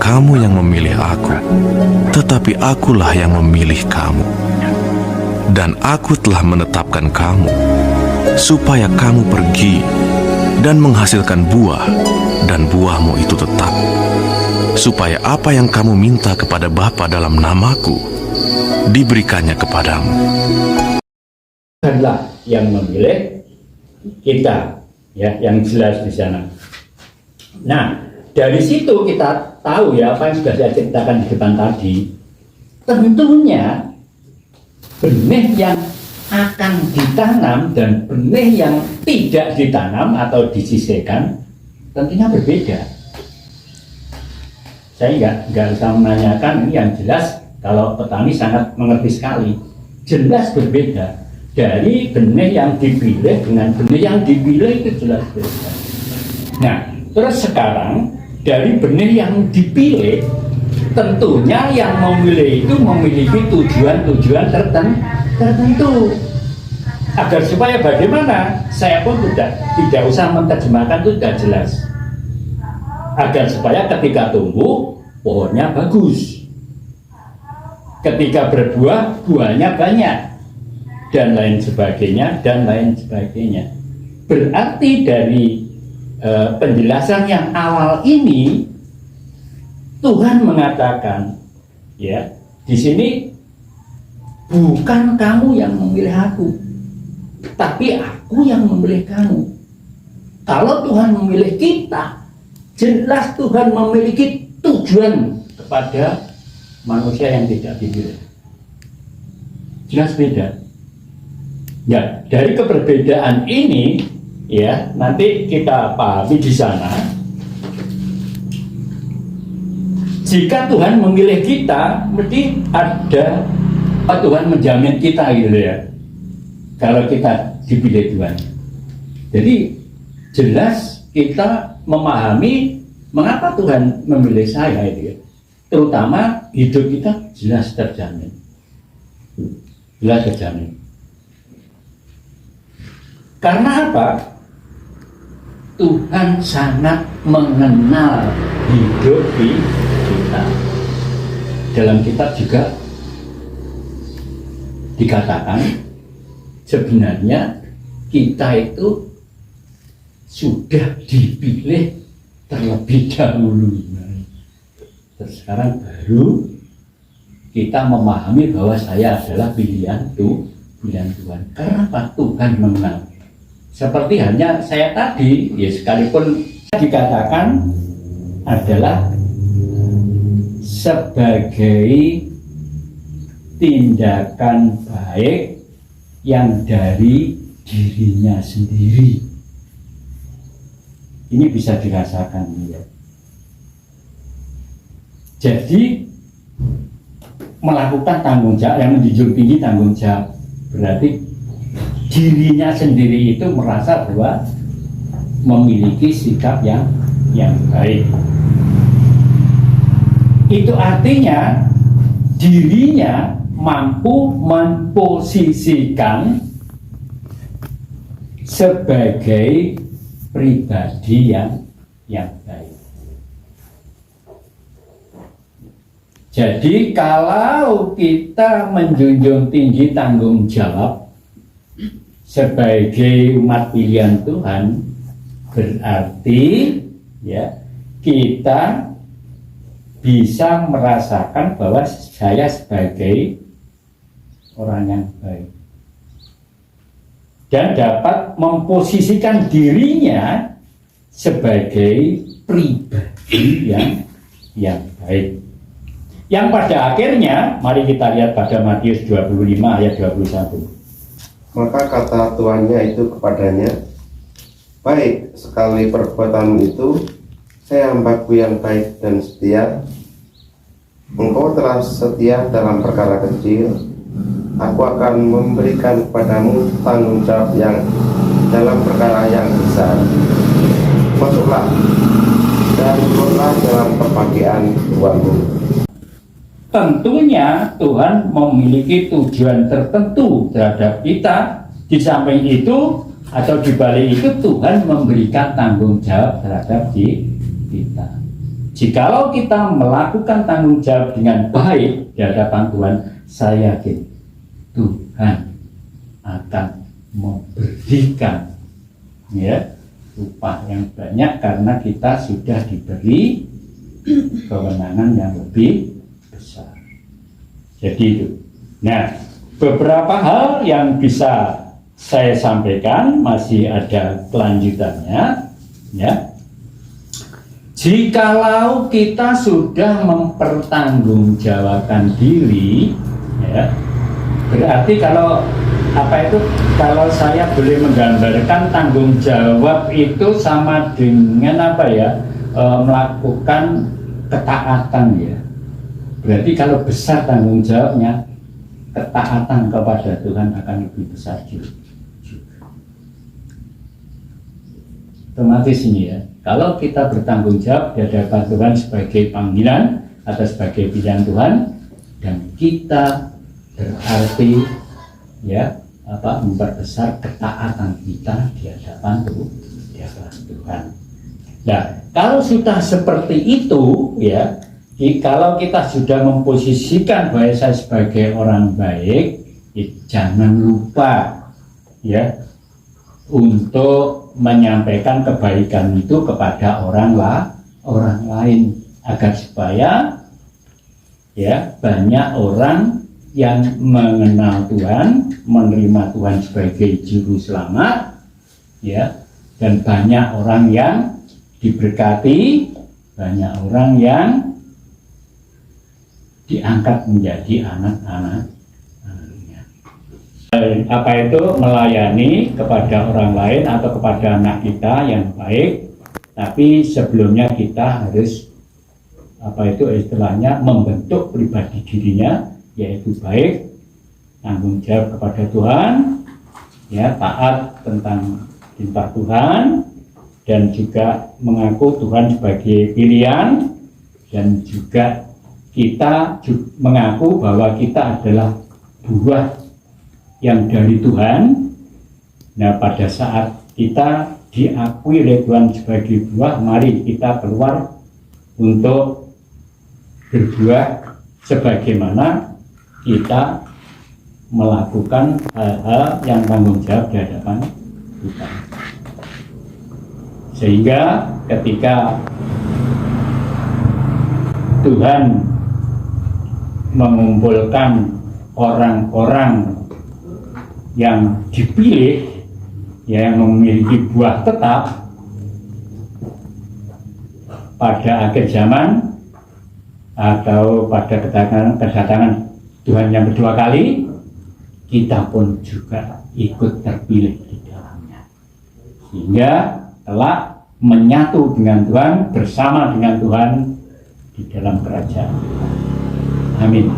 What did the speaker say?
kamu yang memilih aku, tetapi akulah yang memilih kamu. Dan aku telah menetapkan kamu, supaya kamu pergi dan menghasilkan buah, dan buahmu itu tetap, supaya apa yang kamu minta kepada Bapa dalam namaku, diberikannya kepadamu. Tuhanlah yang memilih kita, ya, yang jelas di sana. Nah, dari situ kita tahu ya apa yang sudah saya ceritakan di depan tadi. Tentunya benih yang akan ditanam dan benih yang tidak ditanam atau disisihkan tentunya berbeda. Saya nggak usah menanyakan, ini yang jelas kalau petani sangat mengerti sekali. Jelas berbeda dari benih yang dipilih dengan benih yang dipilih, itu jelas berbeda. Nah, terus sekarang dari benih yang dipilih, tentunya yang memilih itu memiliki tujuan-tujuan tertentu. Agar supaya bagaimana, saya pun tidak usah menerjemahkan, itu sudah jelas. Agar supaya ketika tumbuh, pohonnya bagus. Ketika berbuah, buahnya banyak. Dan lain sebagainya, dan lain sebagainya. Berarti dari penjelasan yang awal ini, Tuhan mengatakan, ya, di sini bukan kamu yang memilih aku, tapi aku yang memilih kamu. Kalau Tuhan memilih kita, jelas Tuhan memiliki tujuan kepada manusia yang tidak dipilih. Jelas beda. Ya, dari keberbedaan ini, ya, nanti kita pahami di sana. Jika Tuhan memilih kita, mesti ada Tuhan menjamin kita, gitu ya. Kalau kita dipilih Tuhan. Jadi jelas kita memahami mengapa Tuhan memilih saya, itu ya. Terutama hidup kita jelas terjamin. Jelas terjamin. Karena apa? Tuhan sangat mengenal hidup kita. Dalam kitab juga dikatakan sebenarnya kita itu sudah dipilih terlebih dahulu. Terus sekarang baru kita memahami bahwa saya adalah pilihan Tuhan. Karena apa? Tuhan mengenal. Seperti hanya saya tadi, ya, sekalipun dikatakan adalah sebagai tindakan baik yang dari dirinya sendiri. Ini bisa dirasakan, ya. Jadi melakukan tanggung jawab, yang menjunjung tinggi tanggung jawab, berarti dirinya sendiri itu merasa bahwa memiliki sikap yang baik. Itu artinya dirinya mampu memposisikan sebagai pribadi yang baik. Jadi kalau kita menjunjung tinggi tanggung jawab sebagai umat pilihan Tuhan, berarti, ya, kita bisa merasakan bahwa saya sebagai orang yang baik dan dapat memposisikan dirinya sebagai pribadi yang baik. Yang pada akhirnya, mari kita lihat pada Matius 25 ayat 21. Maka kata tuannya itu kepadanya, baik sekali perbuatanmu itu, saya hambaku yang baik dan setia. Engkau telah setia dalam perkara kecil, aku akan memberikan kepadamu tanggung jawab yang dalam perkara yang besar. Masuklah dan turunlah dalam perpagian Tuhanmu. Tentunya Tuhan memiliki tujuan tertentu terhadap kita. Di samping itu atau di balik itu, Tuhan memberikan tanggung jawab terhadap kita. Jikalau kita melakukan tanggung jawab dengan baik di hadapan Tuhan, saya yakin Tuhan akan memberikan ya upah yang banyak karena kita sudah diberi kewenangan yang lebih besar. Jadi itu. Nah, beberapa hal yang bisa saya sampaikan, masih ada kelanjutannya ya. Jikalau kita sudah mempertanggungjawabkan diri ya, berarti kalau saya boleh menggambarkan tanggung jawab itu sama dengan melakukan ketaatan ya. Berarti kalau besar tanggung jawabnya, ketaatan kepada Tuhan akan lebih besar juga. Otomatis ini ya, kalau kita bertanggung jawab di hadapan Tuhan sebagai panggilan atau sebagai pilihan Tuhan, dan kita berarti ya memperbesar ketaatan kita di hadapan Tuhan. Nah, kalau sudah seperti itu ya, kalau kita sudah memposisikan bahwa saya sebagai orang baik, jangan lupa ya untuk menyampaikan kebaikan itu kepada orang lain agar supaya ya banyak orang yang mengenal Tuhan, menerima Tuhan sebagai juru selamat ya, dan banyak orang yang diberkati, banyak orang yang diangkat menjadi anak-anak. Apa itu melayani kepada orang lain atau kepada anak kita yang baik, tapi sebelumnya kita harus istilahnya membentuk pribadi dirinya, yaitu baik, tanggung jawab kepada Tuhan ya, taat tentang perintah Tuhan, dan juga mengaku Tuhan sebagai pilihan, dan juga kita mengaku bahwa kita adalah buah yang dari Tuhan. Nah, pada saat kita diakui oleh Tuhan sebagai buah, mari kita keluar untuk berbuah sebagaimana kita melakukan hal-hal yang tanggung jawab di hadapan Tuhan. Sehingga ketika Tuhan mengumpulkan orang-orang yang dipilih ya, yang memiliki buah tetap pada akhir zaman atau pada kedatangan Tuhan yang kedua kali, kita pun juga ikut terpilih di dalamnya, sehingga telah menyatu dengan Tuhan, bersama dengan Tuhan di dalam kerajaan. Amin.